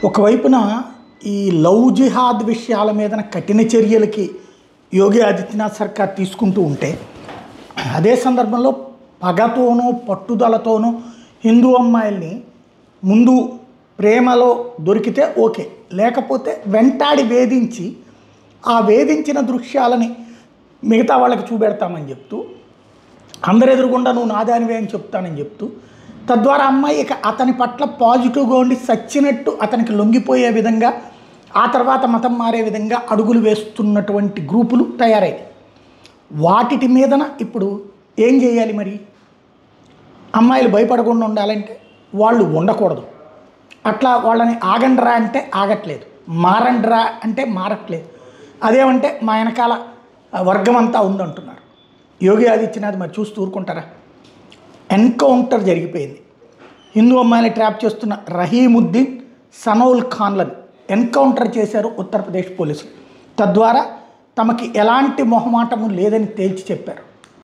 ఒకవైపున ఈ లవ్ జిహాద్ విషయాల మీద కఠిన చర్యలకి యోగి ఆదిత్యనాథ్ సర్కార్ తీసుకుంటూ ఉంటే, అదే సందర్భంలో పగతోనూ పట్టుదలతోనూ హిందూ అమ్మాయిల్ని ముందు ప్రేమలో దొరికితే ఓకే, లేకపోతే వెంటాడి వేధించి ఆ వేధించిన దృశ్యాలని మిగతా వాళ్ళకి చూపెడతామని చెప్తూ, అందరు ఎదురుగుండా నువ్వు నాదానివే అని చెప్తానని చెప్తూ, తద్వారా అమ్మాయి ఇక అతని పట్ల పాజిటివ్గా ఉండి సచ్చినట్టు అతనికి లొంగిపోయే విధంగా, ఆ తర్వాత మతం మారే విధంగా అడుగులు వేస్తున్నటువంటి గ్రూపులు తయారయ్యాయి. వాటి మీదన ఇప్పుడు ఏం చేయాలి? మరి అమ్మాయిలు భయపడకుండా ఉండాలంటే వాళ్ళు ఉండకూడదు. అట్లా వాళ్ళని ఆగండ్రా అంటే ఆగట్లేదు, మారండ్రా అంటే మారట్లేదు. అదేమంటే మా వెనకాల వర్గం అంతా ఉందంటున్నారు. యోగి ఆదిత్యనాథ్ మరి చూస్తూ ఊరుకుంటారా? ఎన్కౌంటర్ జరిగిపోయింది. హిందూ అమ్మాయిని ట్రాప్ చేస్తున్న రహీముద్దీన్, సనౌల్ ఖాన్లను ఎన్కౌంటర్ చేశారు ఉత్తరప్రదేశ్ పోలీసులు. తద్వారా తమకి ఎలాంటి మొహమాటము లేదని తేల్చి చెప్పారు.